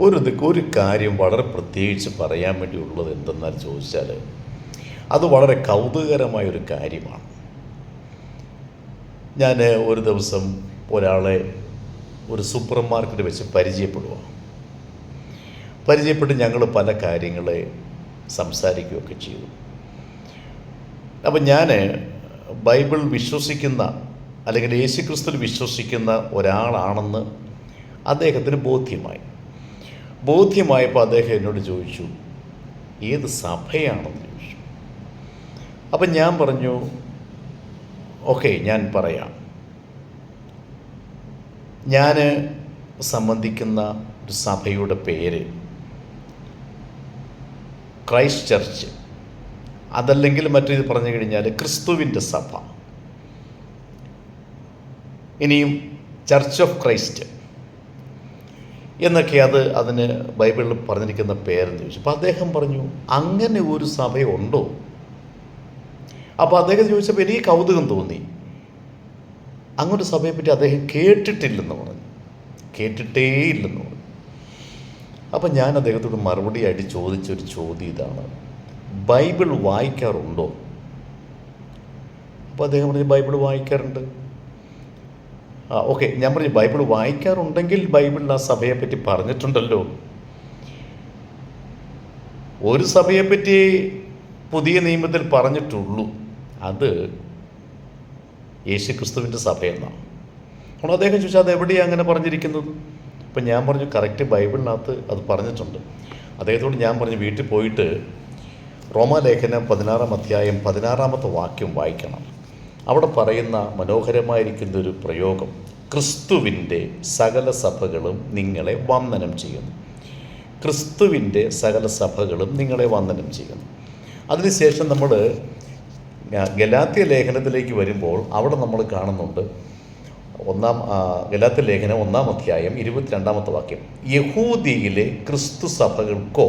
ഒരു കാര്യം വളരെ പ്രത്യേകിച്ച് പറയാൻ വേണ്ടിയുള്ളത് എന്തെന്നാൽ ചോദിച്ചാൽ, അത് വളരെ കൗതുകകരമായൊരു കാര്യമാണ്. ഞാൻ ഒരു ദിവസം ഒരാളെ ഒരു സൂപ്പർ മാർക്കറ്റ് വെച്ച് പരിചയപ്പെട്ട് ഞങ്ങൾ പല കാര്യങ്ങളെ സംസാരിക്കുകയൊക്കെ ചെയ്തു. അപ്പം ഞാൻ ബൈബിൾ വിശ്വസിക്കുന്ന അല്ലെങ്കിൽ യേശുക്രിസ്തുവിൽ വിശ്വസിക്കുന്ന ഒരാളാണെന്ന് അദ്ദേഹത്തിന് ബോധ്യമായപ്പോൾ അദ്ദേഹം എന്നോട് ചോദിച്ചു, ഏത് സഭയാണെന്ന് ചോദിച്ചു. അപ്പം ഞാൻ പറഞ്ഞു, ഓക്കെ, ഞാൻ പറയാം. ഞാൻ സംബന്ധിക്കുന്ന ഒരു സഭയുടെ പേര് ക്രൈസ്റ്റ് ചർച്ച്, അതല്ലെങ്കിൽ മറ്റേത് പറഞ്ഞു കഴിഞ്ഞാൽ ക്രിസ്തുവിൻ്റെ സഭ, ഇനിയും ചർച്ച് ഓഫ് ക്രൈസ്റ്റ് എന്നൊക്കെ അതിന് ബൈബിളിൽ പറഞ്ഞിരിക്കുന്ന പേരെന്ന് ചോദിച്ചു. അപ്പോൾ അദ്ദേഹം പറഞ്ഞു, അങ്ങനെ ഒരു സഭയുണ്ടോ? അപ്പോൾ അദ്ദേഹം ചോദിച്ചപ്പോൾ എനിക്ക് കൗതുകം തോന്നി. അങ്ങനൊരു സഭയെപ്പറ്റി അദ്ദേഹം കേട്ടിട്ടില്ലെന്ന് പറഞ്ഞു. അപ്പം ഞാൻ അദ്ദേഹത്തോട് മറുപടിയായിട്ട് ചോദിച്ചൊരു ചോദ്യം ഇതാണ്, ബൈബിൾ വായിക്കാറുണ്ടോ? അപ്പോൾ അദ്ദേഹം പറഞ്ഞു, ബൈബിൾ വായിക്കാറുണ്ട്. ഓക്കെ, ഞാൻ പറഞ്ഞു, ബൈബിൾ വായിക്കാറുണ്ടെങ്കിൽ ബൈബിളിൽ ആ സഭയെപ്പറ്റി പറഞ്ഞിട്ടുണ്ടല്ലോ. ഒരു സഭയെപ്പറ്റി പുതിയ നിയമത്തിൽ പറഞ്ഞിട്ടുള്ളൂ, അത് യേശുക്രിസ്തുവിൻ്റെ സഭയെന്നാണ്. അപ്പോൾ അദ്ദേഹം ചോദിച്ചാൽ അത് എവിടെയാണ് അങ്ങനെ പറഞ്ഞിരിക്കുന്നത്? അപ്പം ഞാൻ പറഞ്ഞു, കറക്റ്റ് ബൈബിളിനകത്ത് അത് പറഞ്ഞിട്ടുണ്ട്. അദ്ദേഹത്തോട് ഞാൻ പറഞ്ഞു, വീട്ടിൽ പോയിട്ട് റോമാലേഖനം 16-ാം അധ്യായം 16-ാമത്തെ വാക്യം വായിക്കണം. അവിടെ പറയുന്ന മനോഹരമായിരിക്കുന്ന ഒരു പ്രയോഗം, ക്രിസ്തുവിൻ്റെ സകല സഭകളും നിങ്ങളെ വന്ദനം ചെയ്യുന്നു. ക്രിസ്തുവിൻ്റെ സകല സഭകളും നിങ്ങളെ വന്ദനം ചെയ്യുന്നു. അതിനുശേഷം നമ്മൾ ഗലാത്യ ലേഖനത്തിലേക്ക് വരുമ്പോൾ അവിടെ നമ്മൾ കാണുന്നുണ്ട്, ഗലാത്യ ലേഖനം 1-ാം അധ്യായം 22-ാമത്തെ വാക്യം, യഹൂദിയിലെ ക്രിസ്തു സഭകൾക്കോ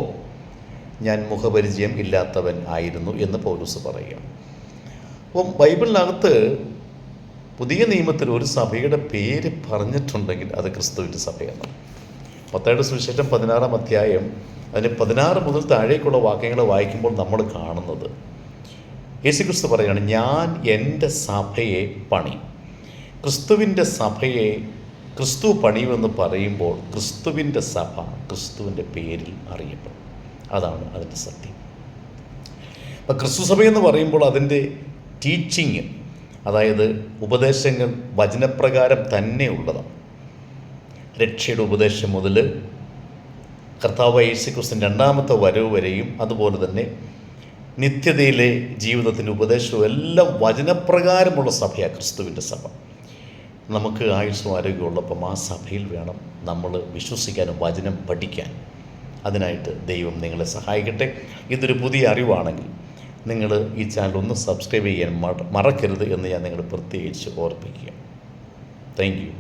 ഞാൻ മുഖപരിചയം ഇല്ലാത്തവൻ ആയിരുന്നു എന്ന് പൗലോസ് പറയുക. അപ്പം ബൈബിളിനകത്ത് പുതിയ നിയമത്തിൽ ഒരു സഭയുടെ പേര് പറഞ്ഞിട്ടുണ്ടെങ്കിൽ അത് ക്രിസ്തുവിൻ്റെ സഭയാണ്. മത്തായിയുടെ സുവിശേഷം 16-ാം അധ്യായം അതിന് 16 മുതൽ താഴേക്കുള്ള വാക്യങ്ങൾ വായിക്കുമ്പോൾ നമ്മൾ കാണുന്നത്, യേശുക്രിസ്തു പറയുകയാണ്, ഞാൻ എൻ്റെ സഭയെ പണി. ക്രിസ്തുവിൻ്റെ സഭയെ ക്രിസ്തു പണിയുമെന്ന് പറയുമ്പോൾ ക്രിസ്തുവിൻ്റെ സഭ ക്രിസ്തുവിൻ്റെ പേരിൽ അറിയപ്പെടും. അതാണ് അതിൻ്റെ സത്യം. അപ്പം ക്രിസ്തു സഭയെന്ന് പറയുമ്പോൾ അതിൻ്റെ ടീച്ചിങ്, അതായത് ഉപദേശങ്ങൾ വചനപ്രകാരം തന്നെ ഉള്ളതാണ്. രക്ഷയുടെ ഉപദേശം മുതൽ കർത്താവ് യേശുക്രിസ്തുവിൻ്റെ 2ാമത്തെ വരവ് വരെയും, അതുപോലെ തന്നെ നിത്യതയിലെ ജീവിതത്തിൻ്റെ ഉപദേശവും എല്ലാം വചനപ്രകാരമുള്ള സഭയാണ് ക്രിസ്തുവിൻ്റെ സഭ. നമുക്ക് ആയുസ്സും ആരോഗ്യമുള്ളപ്പം ആ സഭയിൽ വേണം നമ്മൾ വിശ്വസിക്കാനും വചനം പഠിക്കാൻ. അതിനായിട്ട് ദൈവം നിങ്ങളെ സഹായിക്കട്ടെ. ഇതൊരു പുതിയ അറിവാണെങ്കിൽ നിങ്ങൾ ഈ ചാനൽ ഒന്ന് സബ്സ്ക്രൈബ് ചെയ്യാൻ മറക്കരുത് എന്ന് ഞാൻ നിങ്ങളെ പ്രത്യേകിച്ച് ഓർപ്പിക്കുക. Thank you.